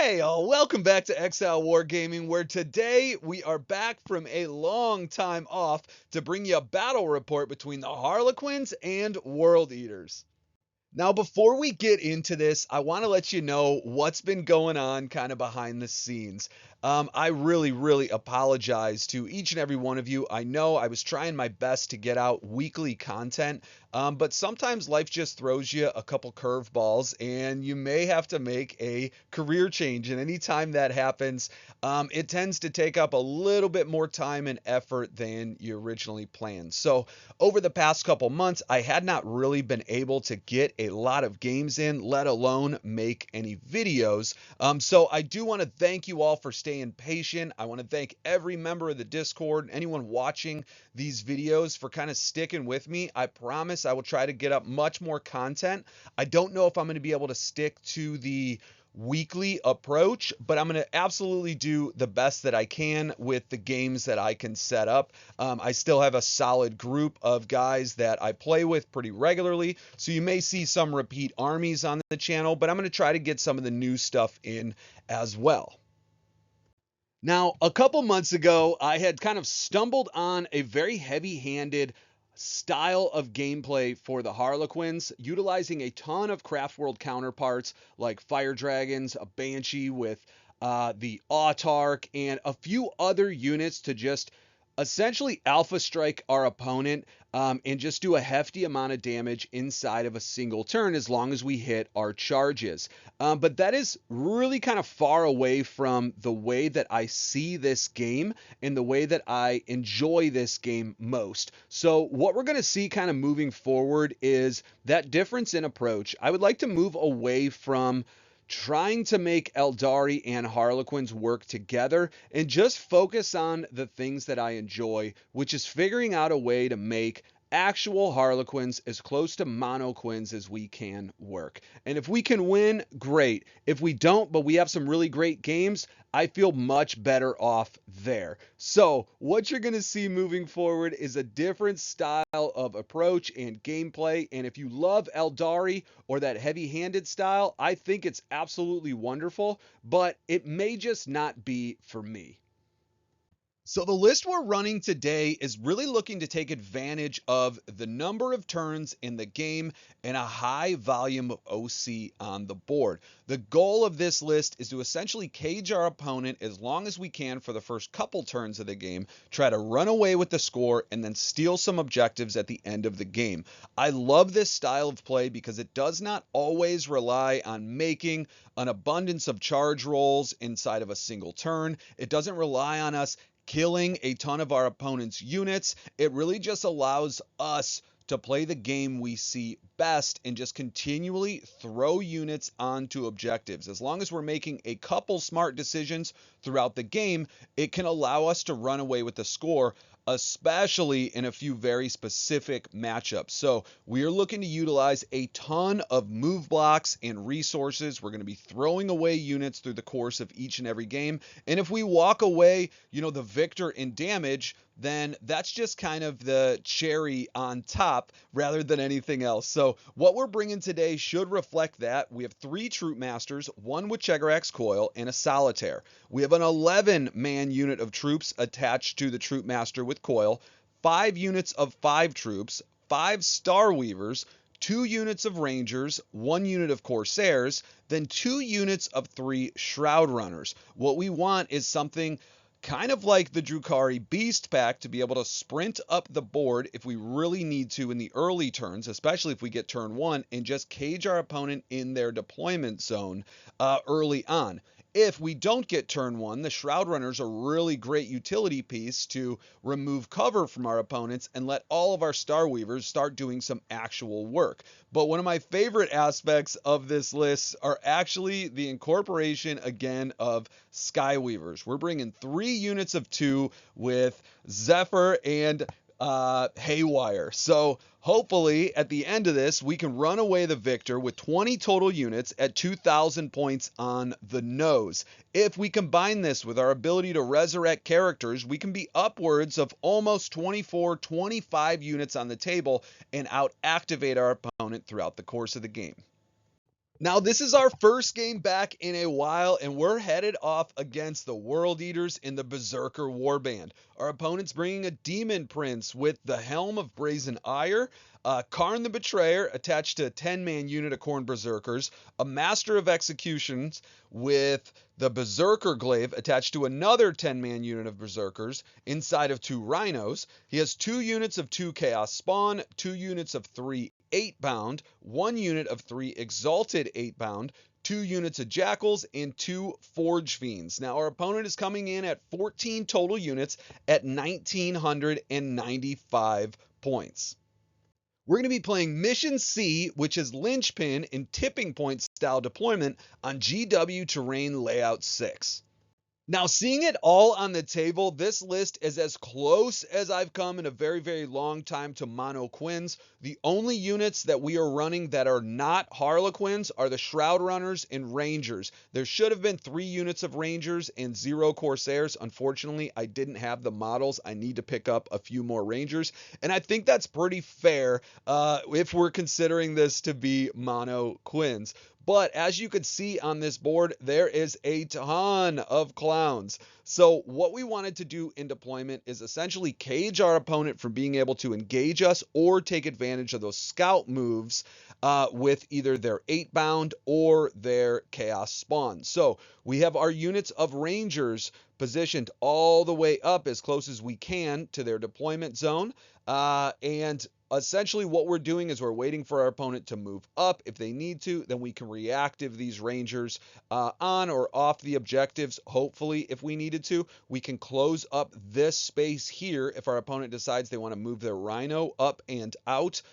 Hey all, welcome back to Exile Wargaming, where today we are back from a long time off to bring you a battle report between the Harlequins and World Eaters. Now, before we get into this, I want to let you know what's been going on kind of behind the scenes. I really apologize to each and every one of you. I know I was trying my best to get out weekly content, but sometimes life just throws you a couple curveballs and you may have to make a career change. And anytime that happens, it tends to take up a little bit more time and effort than you originally planned. So, over the past couple months, I had not really been able to get a lot of games in, let alone make any videos. So I do want to thank you all for staying patient. I want to thank every member of the Discord, anyone watching these videos for kind of sticking with me. I promise I will try to get up much more content. I don't know if I'm going to be able to stick to the weekly approach, but I'm going to absolutely do the best that I can with the games that I can set up. I still have a solid group of guys that I play with pretty regularly, so you may see some repeat armies on the channel, but I'm going to try to get some of the new stuff in as well. Now, a couple months ago, I had kind of stumbled on a very heavy-handed style of gameplay for the Harlequins, utilizing a ton of Craft World counterparts like Fire Dragons, a Banshee with the Autarch, and a few other units to just essentially alpha strike our opponent and just do a hefty amount of damage inside of a single turn as long as we hit our charges. But that is really kind of far away from the way that I see this game and the way that I enjoy this game most. So what we're going to see kind of moving forward is that difference in approach. I would like to move away from trying to make Eldari and Harlequins work together and just focus on the things that I enjoy, which is figuring out a way to make actual Harlequins as close to monoquins as we can work. And if we can win, great. If we don't, but we have some really great games, I feel much better off there. So what you're going to see moving forward is a different style of approach and gameplay. And if you love Eldari or that heavy-handed style, I think it's absolutely wonderful, but it may just not be for me. So the list we're running today is really looking to take advantage of the number of turns in the game and a high volume of OC on the board. The goal of this list is to essentially cage our opponent as long as we can for the first couple turns of the game, try to run away with the score, and then steal some objectives at the end of the game. I love this style of play because it does not always rely on making an abundance of charge rolls inside of a single turn. It doesn't rely on us killing a ton of our opponent's units. It really just allows us to play the game we see best and just continually throw units onto objectives. As long as we're making a couple smart decisions throughout the game, it can allow us to run away with the score, especially in a few very specific matchups. So we are looking to utilize a ton of move blocks and resources. We're going to be throwing away units through the course of each and every game. And if we walk away, the victor in damage, then that's just kind of the cherry on top rather than anything else. So what we're bringing today should reflect that. We have 3 Troop Masters, 1 with Chegarax Coil, and a Solitaire. We have an 11-man unit of troops attached to the Troop Master with Coil, 5 units of 5 troops, 5 Star Weavers, 2 units of Rangers, 1 unit of Corsairs, then 2 units of 3 Shroud Runners. What we want is something kind of like the Drukhari Beast Pack to be able to sprint up the board if we really need to in the early turns, especially if we get turn 1, and just cage our opponent in their deployment zone early on. If we don't get turn 1, the Shroud Runners are a really great utility piece to remove cover from our opponents and let all of our Star Weavers start doing some actual work. But one of my favorite aspects of this list are actually the incorporation again of Sky Weavers. We're bringing 3 units of 2 with Zephyr and Haywire. So hopefully at the end of this, we can run away the victor with 20 total units at 2,000 points on the nose. If we combine this with our ability to resurrect characters, we can be upwards of almost 24, 25 units on the table and out-activate our opponent throughout the course of the game. Now, this is our first game back in a while, and we're headed off against the World Eaters in the Berserker Warband. Our opponent's bringing a Demon Prince with the Helm of Brazen Ire, Karn the Betrayer attached to a 10-man unit of Khorne Berserkers, a Master of Executions with the Berserker Glaive attached to another 10-man unit of Berserkers inside of 2 Rhinos. He has 2 units of 2 Chaos Spawn, 2 units of 3 8-bound, 1 unit of 3 Exalted 8-bound, 2 units of Jackals, and 2 Forge Fiends. Now, our opponent is coming in at 14 total units at 1,995 points. We're going to be playing Mission C, which is Linchpin and Tipping Point style deployment on GW Terrain Layout 6. Now, seeing it all on the table, this list is as close as I've come in a very, very long time to monoquins. The only units that we are running that are not Harlequins are the Shroud Runners and Rangers. There should have been 3 units of Rangers and 0 Corsairs. Unfortunately, I didn't have the models. I need to pick up a few more Rangers, and I think that's pretty fair if we're considering this to be monoquins. But as you can see on this board, there is a ton of clowns. So what we wanted to do in deployment is essentially cage our opponent from being able to engage us or take advantage of those scout moves with either their 8-bound or their Chaos Spawn. So we have our units of Rangers positioned all the way up as close as we can to their deployment zone. And essentially what we're doing is we're waiting for our opponent to move up. If they need to, then we can reactive these Rangers on or off the objectives. Hopefully, if we needed to, we can close up this space here if our opponent decides they want to move their Rhino up and out.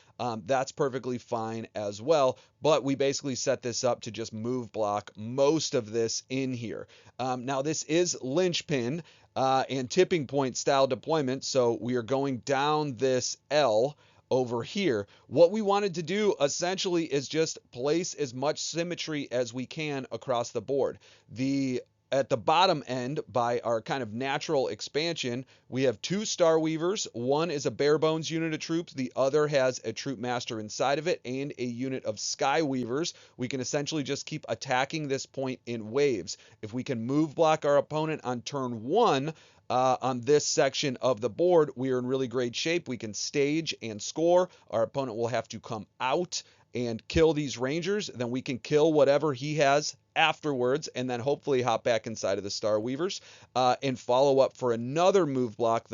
That's perfectly fine as well, but we basically set this up to just move block most of this in here. Now, this is Linchpin and Tipping Point style deployment, so we are going down this L over here. What we wanted to do essentially is just place as much symmetry as we can across the board. At the bottom end, by our kind of natural expansion, we have 2 Star Weavers. One is a bare bones unit of troops. The other has a Troop Master inside of it and a unit of Sky Weavers. We can essentially just keep attacking this point in waves. If we can move block our opponent on turn 1, on this section of the board, we are in really great shape. We can stage and score. Our opponent will have to come out and kill these Rangers. Then we can kill whatever he has afterwards, and then hopefully hop back inside of the Star Weavers and follow up for another move block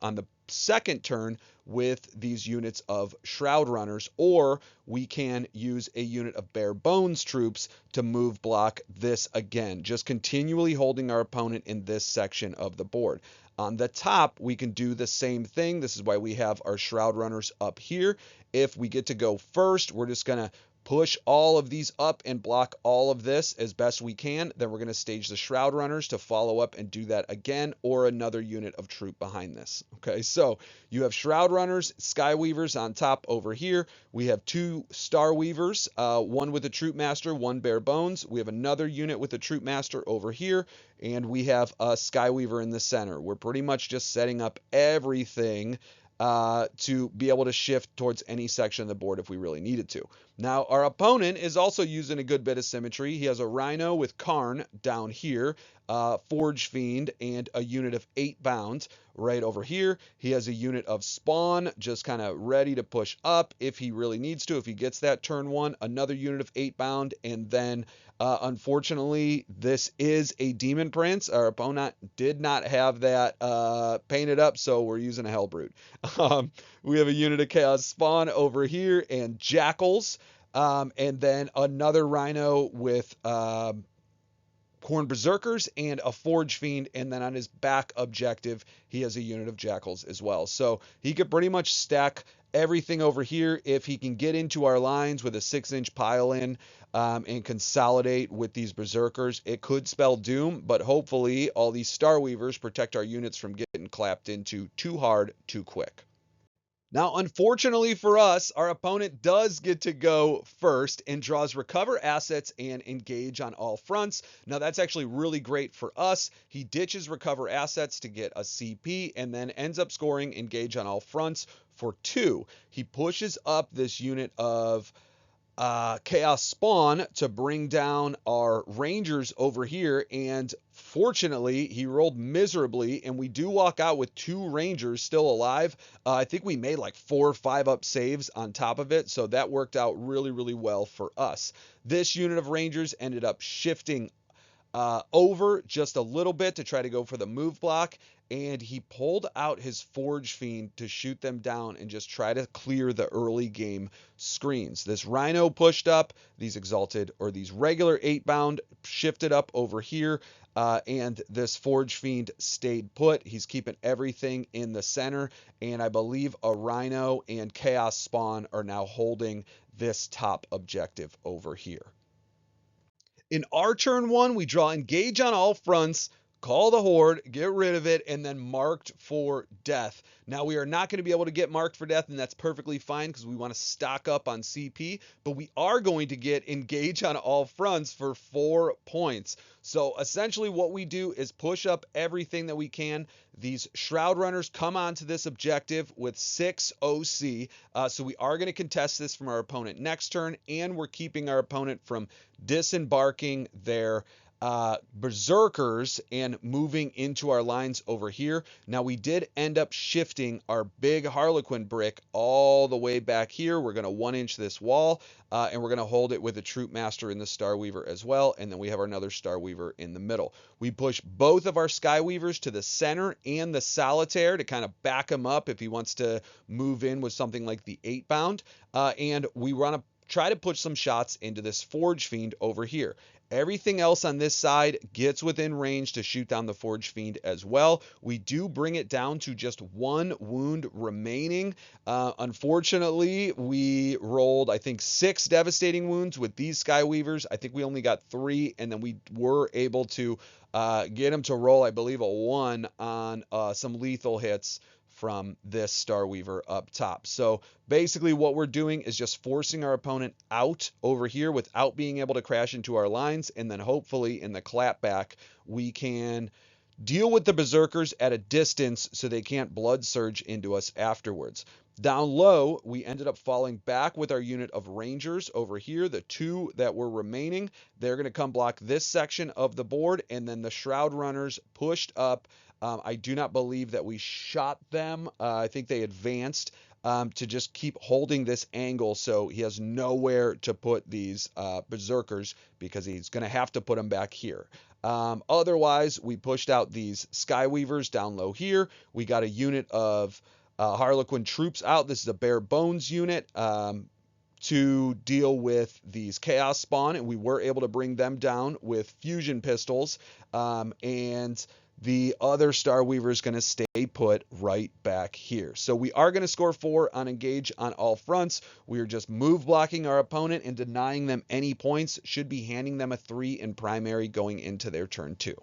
on the second turn with these units of Shroud Runners, or we can use a unit of Bare Bones troops to move block this again, just continually holding our opponent in this section of the board. On the top, we can do the same thing. This is why we have our Shroud Runners up here. If we get to go first, we're just going to push all of these up and block all of this as best we can. Then we're going to stage the Shroud Runners to follow up and do that again, or another unit of troop behind this. Okay, so you have Shroud Runners, Sky Weavers on top over here. We have 2 Star Weavers, one with a Troop Master, one Bare Bones. We have another unit with a Troop Master over here, and we have a Sky Weaver in the center. We're pretty much just setting up everything to be able to shift towards any section of the board if we really needed to. Now, our opponent is also using a good bit of symmetry. He has a Rhino with Karn down here, Forge Fiend, and a unit of 8-bound right over here. He has a unit of Spawn just kind of ready to push up if he really needs to, if he gets that turn 1. Another unit of 8-bound, and then unfortunately, this is a Demon Prince. Our opponent did not have that painted up, so we're using a Hellbrute. We have a unit of Chaos Spawn over here and Jackals, and then another Rhino with Khorne Berserkers and a Forge Fiend, and then on his back objective, he has a unit of Jackals as well. So he could pretty much stack everything over here if he can get into our lines with a 6-inch pile in and consolidate with these Berserkers. It could spell doom, but hopefully all these Star Weavers protect our units from getting clapped into too hard, too quick. Now, unfortunately for us, our opponent does get to go first and draws recover assets and engage on all fronts. Now, that's actually really great for us. He ditches recover assets to get a CP and then ends up scoring engage on all fronts for 2. He pushes up this unit of Chaos Spawn to bring down our Rangers over here, and fortunately, he rolled miserably, and we do walk out with 2 Rangers still alive. I think we made like 4 or 5 up saves on top of it, so that worked out really, really well for us. This unit of Rangers ended up shifting over just a little bit to try to go for the move block, and he pulled out his Forge Fiend to shoot them down and just try to clear the early game screens. This Rhino pushed up, these Exalted or these regular 8-bound shifted up over here, and this Forge Fiend stayed put. He's keeping everything in the center, and I believe a Rhino and Chaos Spawn are now holding this top objective over here. In our turn 1, we draw engage on all fronts, call the horde, get rid of it, and then marked for death. Now, we are not going to be able to get marked for death, and that's perfectly fine because we want to stock up on CP, but we are going to get engage on all fronts for 4 points. So essentially what we do is push up everything that we can. These Shroud Runners come onto this objective with 6 OC, so we are going to contest this from our opponent next turn, and we're keeping our opponent from disembarking their Berserkers and moving into our lines over here. Now, we did end up shifting our big Harlequin brick all the way back here. We're going to 1-inch this wall, and we're going to hold it with a Troop Master in the Star Weaver as well, and then we have another Star Weaver in the middle. We push both of our Sky Weavers to the center and the Solitaire to kind of back him up if he wants to move in with something like the 8-bound, and we want to try to put some shots into this Forge Fiend over here. Everything else on this side gets within range to shoot down the Forge Fiend as well. We do bring it down to just 1 wound remaining. Unfortunately, we rolled, I think, 6 devastating wounds with these Sky Weavers. I think we only got 3, and then we were able to get him to roll, I believe, a 1 on some lethal hits from this Star Weaver up top. So basically what we're doing is just forcing our opponent out over here without being able to crash into our lines, and then hopefully in the clapback we can deal with the Berserkers at a distance so they can't blood surge into us afterwards. Down low, we ended up falling back with our unit of Rangers over here. The 2 that were remaining, they're going to come block this section of the board, and then the Shroud Runners pushed up. I do not believe that we shot them. I think they advanced to just keep holding this angle, so he has nowhere to put these Berserkers because he's going to have to put them back here. Otherwise, we pushed out these Sky Weavers down low here. We got a unit of Harlequin troops out. This is a bare bones unit to deal with these Chaos Spawn, and we were able to bring them down with fusion pistols, and the other Star Weaver is going to stay put right back here. So we are going to score 4 on engage on all fronts. We are just move blocking our opponent and denying them any points. Should be handing them a 3 in primary going into their turn 2.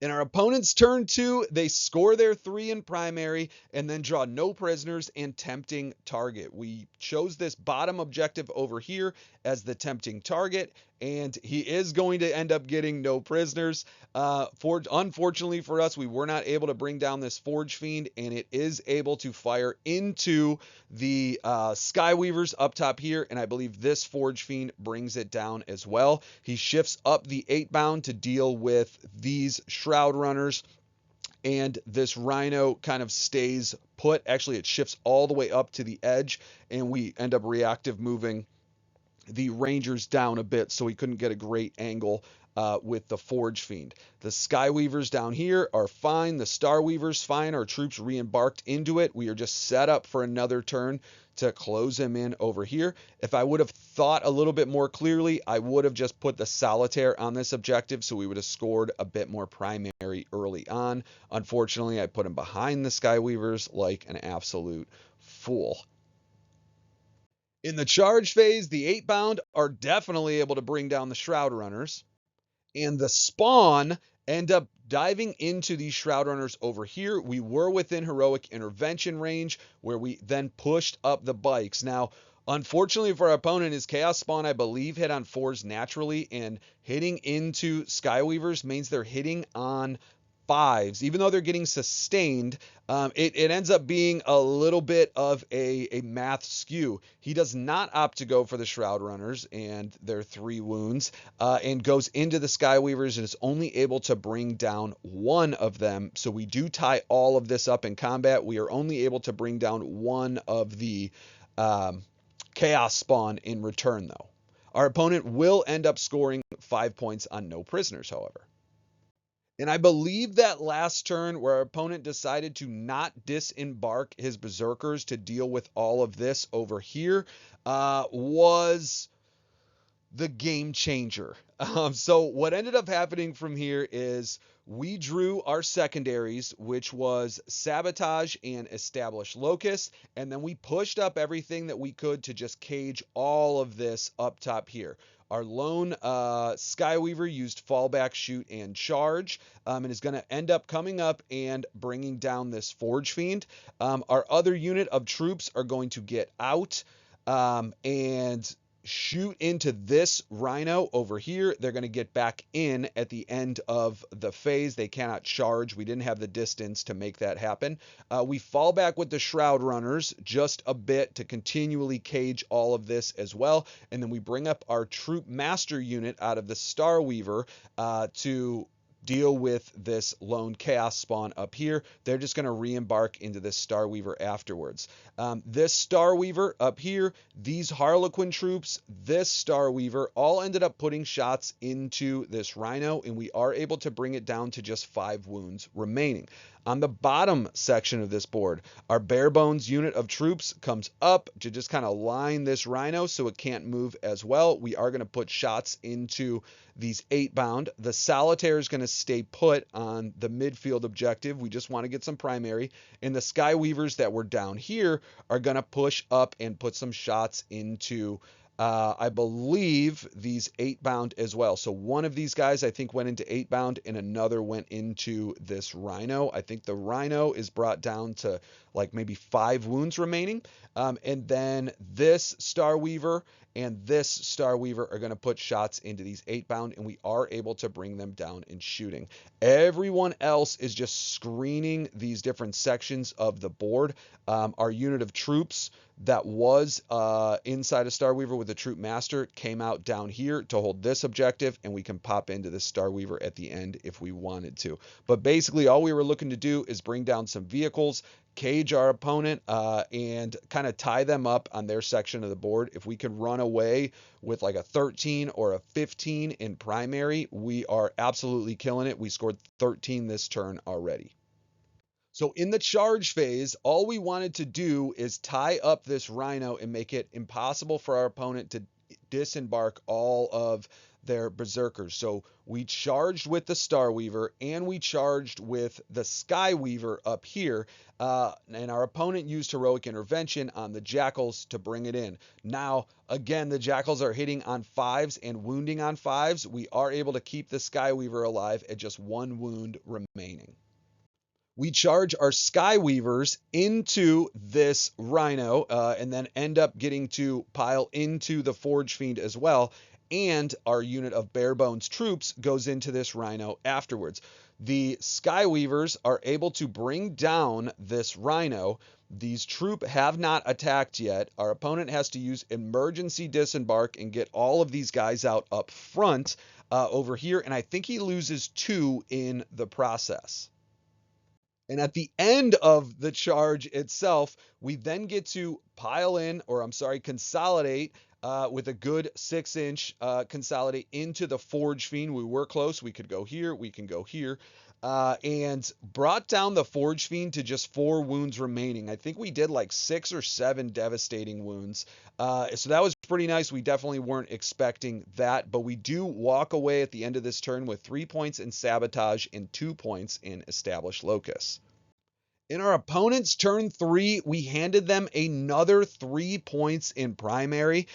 In our opponent's turn 2, they score their 3 in primary and then draw no prisoners and tempting target. We chose this bottom objective over here as the tempting target, and he is going to end up getting no prisoners. Unfortunately for us, we were not able to bring down this Forge Fiend, and it is able to fire into the Sky Weavers up top here, and I believe this Forge Fiend brings it down as well. He shifts up the 8-bound to deal with these Shroud Runners, and this Rhino kind of stays put. Actually, it shifts all the way up to the edge, and we end up reactive moving the Rangers down a bit so we couldn't get a great angle with the Forge Fiend. The Sky Weavers down here are fine. The Star Weavers fine. Our troops re-embarked into it. We are just set up for another turn to close him in over here. If I would have thought a little bit more clearly, I would have just put the Solitaire on this objective, so we would have scored a bit more primary early on. Unfortunately, I put him behind the Sky Weavers like an absolute fool. In the charge phase, the 8-bound are definitely able to bring down the Shroud Runners, and the Spawn end up diving into these Shroud Runners over here. We were within heroic intervention range, where we then pushed up the bikes. Now, unfortunately for our opponent, his Chaos Spawn, I believe, hit on 4s naturally, and hitting into Sky Weavers means they're hitting on 5s, even though they're getting sustained, it ends up being a little bit of a math skew. He does not opt to go for the Shroud Runners and their 3 wounds, and goes into the Skyweavers and is only able to bring down 1 of them. So we do tie all of this up in combat. We are only able to bring down 1 of the Chaos Spawn in return, though. Our opponent will end up scoring 5 points on no prisoners, however. And I believe that last turn where our opponent decided to not disembark his Berserkers to deal with all of this over here was the game changer. So what ended up happening from here is we drew our secondaries, which was Sabotage and Establish Locust, and then we pushed up everything that we could to just cage all of this up top here. Our lone Skyweaver used Fallback, Shoot, and Charge, and is going to end up coming up and bringing down this Forge Fiend. Our other unit of troops are going to get out and shoot into this Rhino over here. They're going to get back in at the end of the phase. They cannot charge. We didn't have the distance to make that happen. We fall back with the Shroud Runners just a bit to continually cage all of this as well. And then we bring up our Troop Master unit out of the Star Weaver to deal with this lone Chaos Spawn up here. They're just going to re-embark into this Star Weaver afterwards. This Star Weaver up here, these Harlequin troops, this Star Weaver, all ended up putting shots into this Rhino, and we are able to bring it down to just 5 wounds remaining. On the bottom section of this board, our bare bones unit of troops comes up to just kind of line this Rhino so it can't move as well. We are going to put shots into these 8-bound. The Solitaire is going to stay put on the midfield objective. We just want to get some primary. And the Skyweavers that were down here are going to push up and put some shots into I believe these 8-bound as well. So one of these guys I think went into 8-bound and another went into this Rhino. I think the Rhino is brought down to like maybe 5 wounds remaining. And then this Star Weaver and this Star Weaver are going to put shots into these 8-bound, and we are able to bring them down in shooting. Everyone else is just screening these different sections of the board. Our unit of troops that was inside a Star Weaver with a Troop Master came out down here to hold this objective, and we can pop into this Star Weaver at the end if we wanted to. But basically all we were looking to do is bring down some vehicles, cage our opponent, and kind of tie them up on their section of the board. If we could run away with like a 13 or a 15 in primary, we are absolutely killing it. We scored 13 this turn already. So in the charge phase, all we wanted to do is tie up this Rhino and make it impossible for our opponent to disembark all of their Berserkers. So we charged with the Star Weaver and we charged with the Sky Weaver up here, and our opponent used Heroic Intervention on the Jackals to bring it in. Now, again, the Jackals are hitting on 5s and wounding on 5s. We are able to keep the Sky Weaver alive at just 1 wound remaining. We charge our Skyweavers into this Rhino, and then end up getting to pile into the Forge Fiend as well. And our unit of bare bones troops goes into this Rhino afterwards. The Skyweavers are able to bring down this Rhino. These troops have not attacked yet. Our opponent has to use emergency disembark and get all of these guys out up front over here. And I think he loses 2 in the process. And at the end of the charge itself, we then get to pile in, or I'm sorry, consolidate with a good 6-inch consolidate into the Forge Fiend. We were close. We could go here. We can go here. And brought down the Forge Fiend to just 4 wounds remaining. I think we did like 6 or 7 devastating wounds. So that was pretty nice. We definitely weren't expecting that, but we do walk away at the end of this turn with 3 points in Sabotage and 2 points in Establish Locus. In our opponent's turn 3, we handed them another 3 points in primary.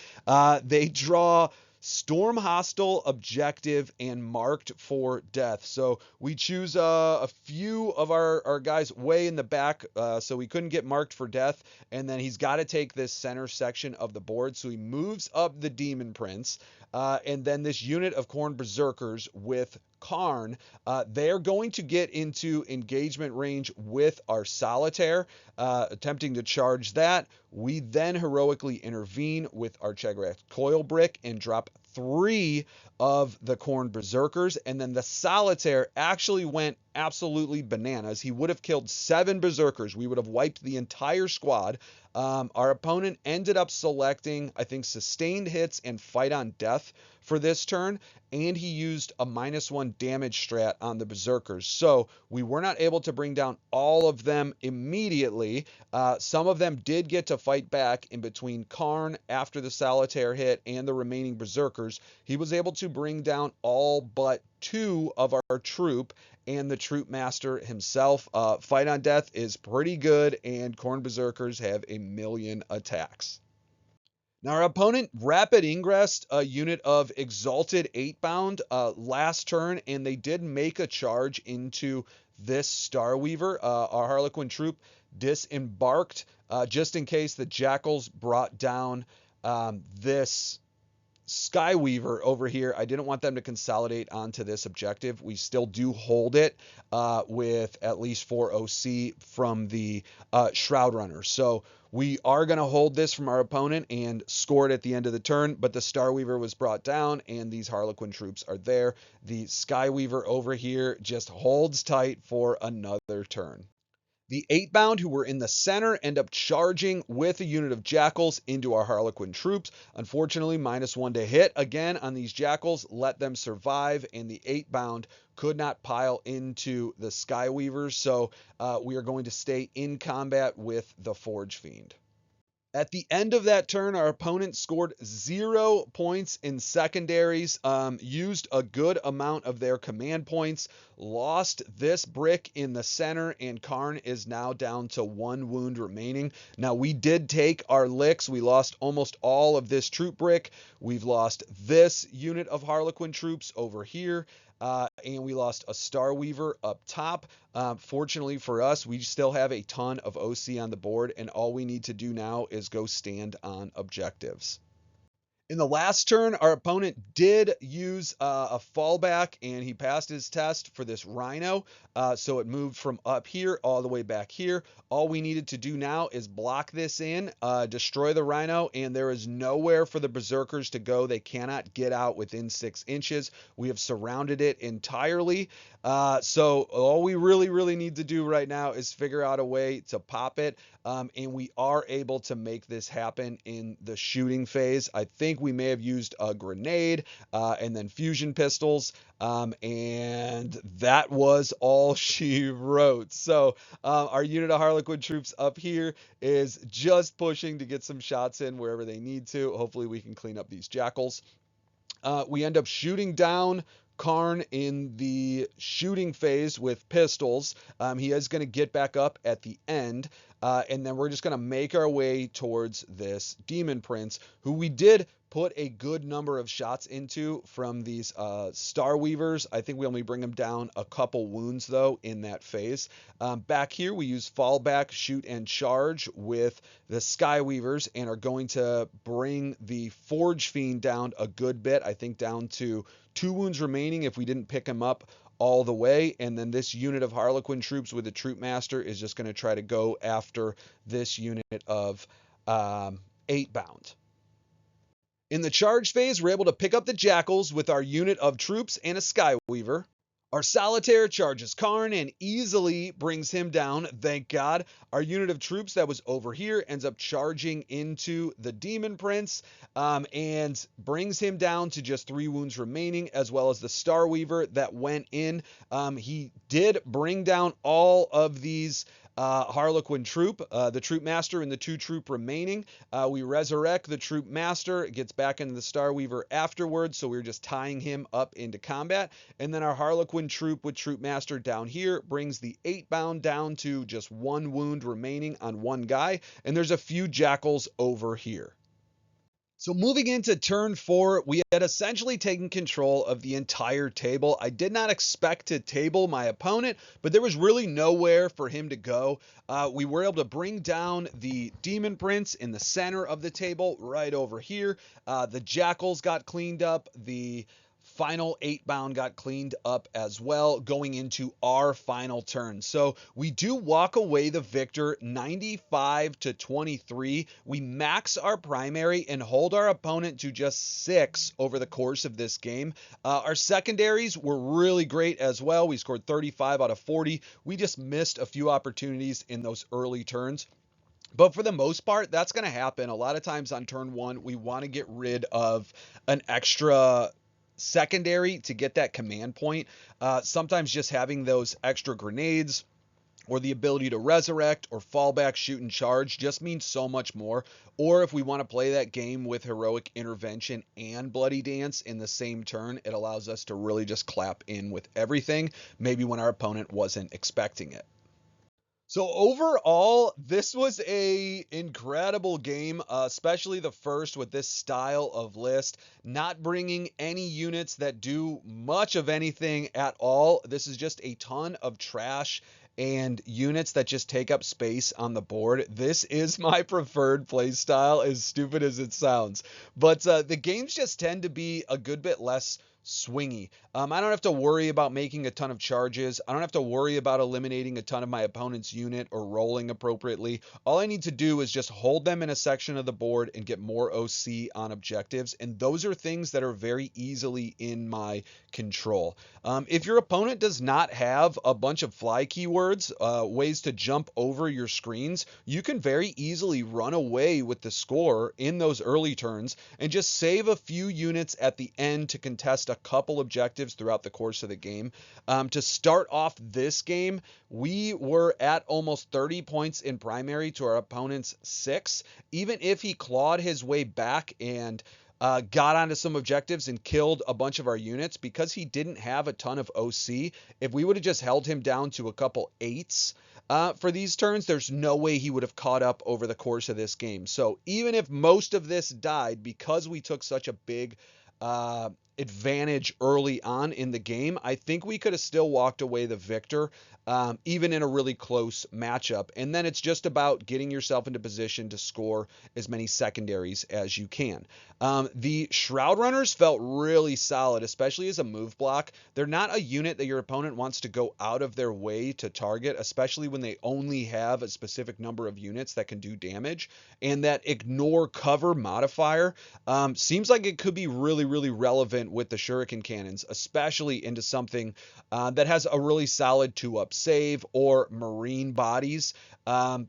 They draw Storm Hostile, Objective, and Marked for Death. So we choose a few of our guys way in the back, so we couldn't get marked for death. And then he's got to take this center section of the board. So he moves up the Demon Prince. And then this unit of Khorne Berserkers with Karn, they're going to get into engagement range with our Solitaire, attempting to charge that. We then heroically intervene with our Chagrath Coil Brick and drop 3 of the Khorne Berserkers, and then the Solitaire actually went absolutely bananas. He would have killed 7 Berserkers. We would have wiped the entire squad. Our opponent ended up selecting, I think, sustained hits and fight on death for this turn, and he used a -1 damage strat on the Berserkers. So we were not able to bring down all of them immediately. Some of them did get to fight back in between Karn after the Solitaire hit and the remaining Berserkers. He was able to bring down all but 2 of our troop and the troop master himself. Fight on death is pretty good, and Khorne Berserkers have a million attacks. Now, our opponent rapid ingressed a unit of Exalted 8-bound last turn, and they did make a charge into this Starweaver. Our Harlequin troop disembarked just in case the Jackals brought down this Skyweaver over here. I didn't want them to consolidate onto this objective. We still do hold it with at least 4 OC from the Shroud Runner. So we are going to hold this from our opponent and score it at the end of the turn, but the Starweaver was brought down and these Harlequin troops are there. The Skyweaver over here just holds tight for another turn. The 8-bound who were in the center end up charging with a unit of Jackals into our Harlequin troops. Unfortunately, -1 to hit again on these Jackals, let them survive, and the 8-bound could not pile into the Skyweavers, so we are going to stay in combat with the Forge Fiend. At the end of that turn, our opponent scored 0 points in secondaries, used a good amount of their command points, lost this brick in the center, and Karn is now down to 1 wound remaining. Now, we did take our licks. We lost almost all of this troop brick. We've lost this unit of Harlequin troops over here. And we lost a Starweaver up top. Fortunately for us, we still have a ton of OC on the board, and all we need to do now is go stand on objectives. In the last turn, our opponent did use a fallback, and he passed his test for this Rhino. So it moved from up here all the way back here. All we needed to do now is block this in, destroy the Rhino, and there is nowhere for the Berserkers to go. They cannot get out within 6 inches. We have surrounded it entirely. So all we really need to do right now is figure out a way to pop it. And we are able to make this happen in the shooting phase. I think we may have used a grenade and then fusion pistols. And that was all she wrote. So our unit of Harlequin troops up here is just pushing to get some shots in wherever they need to. Hopefully we can clean up these Jackals. We end up shooting down Karn in the shooting phase with pistols. He is going to get back up at the end. And then we're just going to make our way towards this Demon Prince, who we did put a good number of shots into from these Starweavers. I think we only bring him down a couple wounds, though, in that phase. Back here, we use fallback, shoot, and charge with the Skyweavers and are going to bring the Forge Fiend down a good bit. I think down to 2 wounds remaining if we didn't pick him up all the way. And then this unit of Harlequin troops with the Troop Master is just going to try to go after this unit of 8-bound. In the charge phase, we're able to pick up the Jackals with our unit of troops and a Skyweaver. Our Solitaire charges Karn and easily brings him down, thank God. Our unit of troops that was over here ends up charging into the Demon Prince and brings him down to just 3 wounds remaining, as well as the Starweaver that went in. He did bring down all of these Harlequin troop, the Troop Master and the 2 troop remaining. We resurrect the Troop Master, gets back into the Starweaver afterwards, so we're just tying him up into combat. And then our Harlequin troop with Troop Master down here brings the 8-bound down to just 1 wound remaining on 1 guy, and there's a few Jackals over here. So moving into turn 4, we had essentially taken control of the entire table. I did not expect to table my opponent, but there was really nowhere for him to go. We were able to bring down the Demon Prince in the center of the table right over here. The Jackals got cleaned up. The Final 8 bound got cleaned up as well going into our final turn. So we do walk away the victor 95 to 23. We max our primary and hold our opponent to just 6 over the course of this game. Our secondaries were really great as well. We scored 35 out of 40. We just missed a few opportunities in those early turns. But for the most part, that's going to happen. A lot of times on turn 1, we want to get rid of an extra secondary to get that command point. Sometimes just having those extra grenades or the ability to resurrect or fall back, shoot, and charge just means so much more. Or if we want to play that game with heroic intervention and bloody dance in the same turn, it allows us to really just clap in with everything, maybe when our opponent wasn't expecting it. So overall, this was a incredible game, especially the first with this style of list, not bringing any units that do much of anything at all. This is just a ton of trash and units that just take up space on the board. This is my preferred play style, as stupid as it sounds. But the games just tend to be a good bit less swingy. I don't have to worry about making a ton of charges. I don't have to worry about eliminating a ton of my opponent's unit or rolling appropriately. All I need to do is just hold them in a section of the board and get more OC on objectives. And those are things that are very easily in my control. If your opponent does not have a bunch of fly keywords, ways to jump over your screens, you can very easily run away with the score in those early turns and just save a few units at the end to contest a couple objectives throughout the course of the game. To start off this game, we were at almost 30 points in primary to our opponent's 6. Even if he clawed his way back and got onto some objectives and killed a bunch of our units, because he didn't have a ton of OC, if we would have just held him down to a couple 8s for these turns, there's no way he would have caught up over the course of this game. So even if most of this died because we took such a big advantage early on in the game, I think we could have still walked away the victor, even in a really close matchup. And then it's just about getting yourself into position to score as many secondaries as you can. The Shroud Runners felt really solid, especially as a move block. They're not a unit that your opponent wants to go out of their way to target, especially when they only have a specific number of units that can do damage. And that ignore cover modifier seems like it could be really, really relevant with the shuriken cannons, especially into something that has a really solid 2-up save or marine bodies.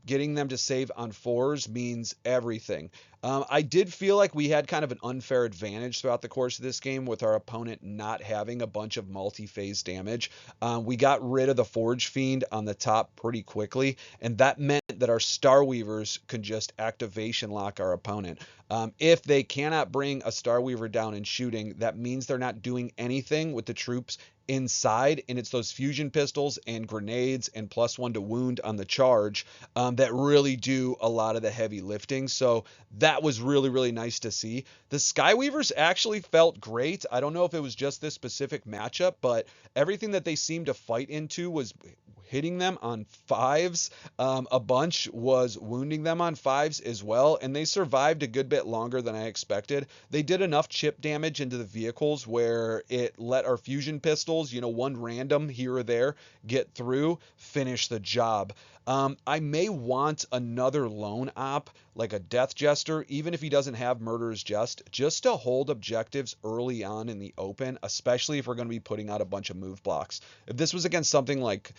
Getting them to save on 4s means everything. I did feel like we had kind of an unfair advantage throughout the course of this game with our opponent not having a bunch of multi-phase damage. We got rid of the Forge Fiend on the top pretty quickly, and that meant that our Star Weavers could just activation lock our opponent. If they cannot bring a Star Weaver down in shooting, that means they're not doing anything with the troops inside, and it's those fusion pistols and grenades and +1 to wound on the charge that really do a lot of the heavy lifting. So that was really, really nice to see. The Skyweavers actually felt great. I don't know if it was just this specific matchup, but everything that they seemed to fight into was hitting them on 5s. A bunch was wounding them on 5s as well, and they survived a good bit longer than I expected. They did enough chip damage into the vehicles where it let our fusion pistols, one random here or there, get through, finish the job. I may want another lone op, like a Death Jester, even if he doesn't have Murderer's Jest, just to hold objectives early on in the open, especially if we're going to be putting out a bunch of move blocks. If this was against something like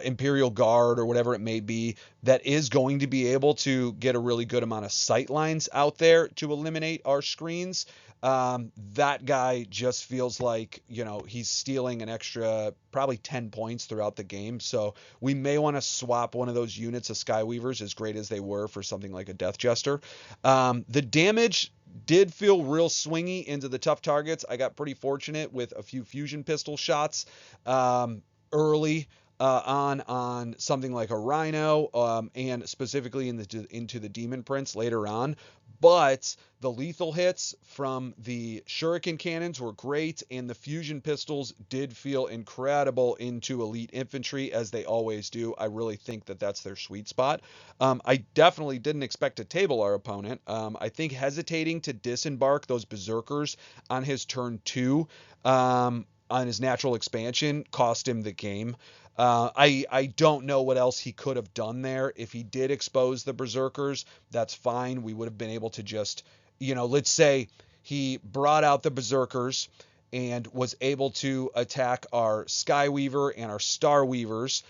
Imperial Guard or whatever it may be, that is going to be able to get a really good amount of sight lines out there to eliminate our screens, that guy just feels like, he's stealing an extra probably 10 points throughout the game. So we may want to swap one of those units of Skyweavers, as great as they were, for something like a Death Jester. The damage did feel real swingy into the tough targets. I got pretty fortunate with a few fusion pistol shots early on something like a Rhino, and specifically into the Demon Prince later on. but the lethal hits from the shuriken cannons were great, and the fusion pistols did feel incredible into elite infantry, as they always do. I really think that that's their sweet spot. I definitely didn't expect to table our opponent. I think hesitating to disembark those berserkers on his turn 2 on his natural expansion cost him the game. I don't know what else he could have done there. If he did expose the berserkers, that's fine. We would have been able to just, let's say he brought out the berserkers and was able to attack our Skyweaver and our Starweavers.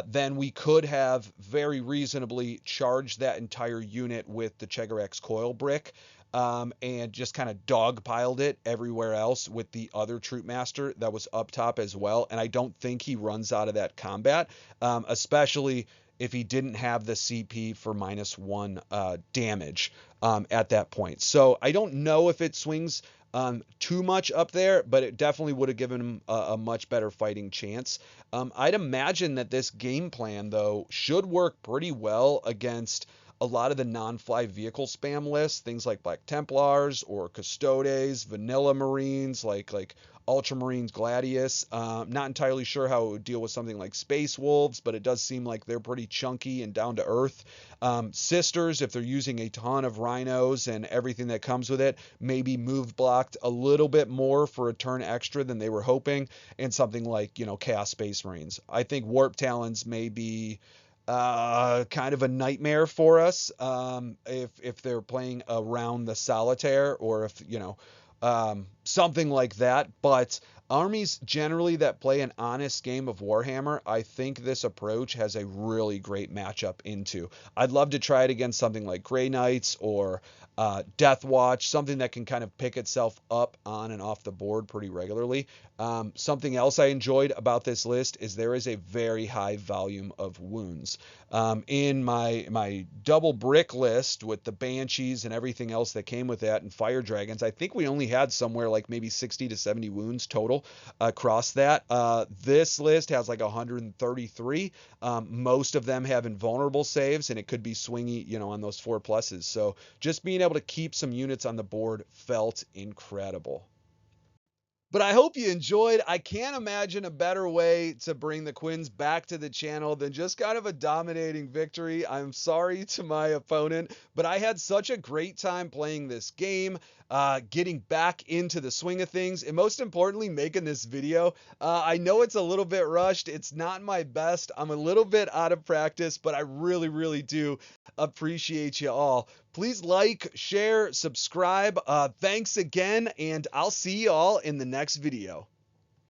Then we could have very reasonably charged that entire unit with the Chegarex coil brick, and just kind of dogpiled it everywhere else with the other troop master that was up top as well. And I don't think he runs out of that combat, especially if he didn't have the CP for -1 damage at that point. So I don't know if it swings too much up there, but it definitely would have given him a much better fighting chance. I'd imagine that this game plan, though, should work pretty well against a lot of the non-fly vehicle spam lists, things like Black Templars or Custodes, Vanilla Marines, like Ultramarines Gladius. Not entirely sure how it would deal with something like Space Wolves, but it does seem like they're pretty chunky and down to earth. Sisters, if they're using a ton of rhinos and everything that comes with it, maybe move blocked a little bit more for a turn extra than they were hoping, and something like, Chaos Space Marines. I think Warp Talons may be kind of a nightmare for us, if they're playing around the solitaire, or if something like that. But armies generally that play an honest game of Warhammer, I think this approach has a really great matchup into. I'd love to try it against something like Grey Knights or Death Watch, something that can kind of pick itself up on and off the board pretty regularly. Something else I enjoyed about this list is there is a very high volume of wounds. In my double brick list with the Banshees and everything else that came with that, and Fire Dragons, I think we only had somewhere like maybe 60 to 70 wounds total across that. This list has like 133. Most of them have invulnerable saves, and it could be swingy, on those 4 pluses. So just being able to keep some units on the board felt incredible. But I hope you enjoyed. I can't imagine a better way to bring the Quins back to the channel than just kind of a dominating victory. I'm sorry to my opponent, but I had such a great time playing this game, getting back into the swing of things, and most importantly, making this video. I know it's a little bit rushed. It's not my best. I'm a little bit out of practice, but I really, really do appreciate you all. Please like, share, subscribe. Thanks again, and I'll see you all in the next video.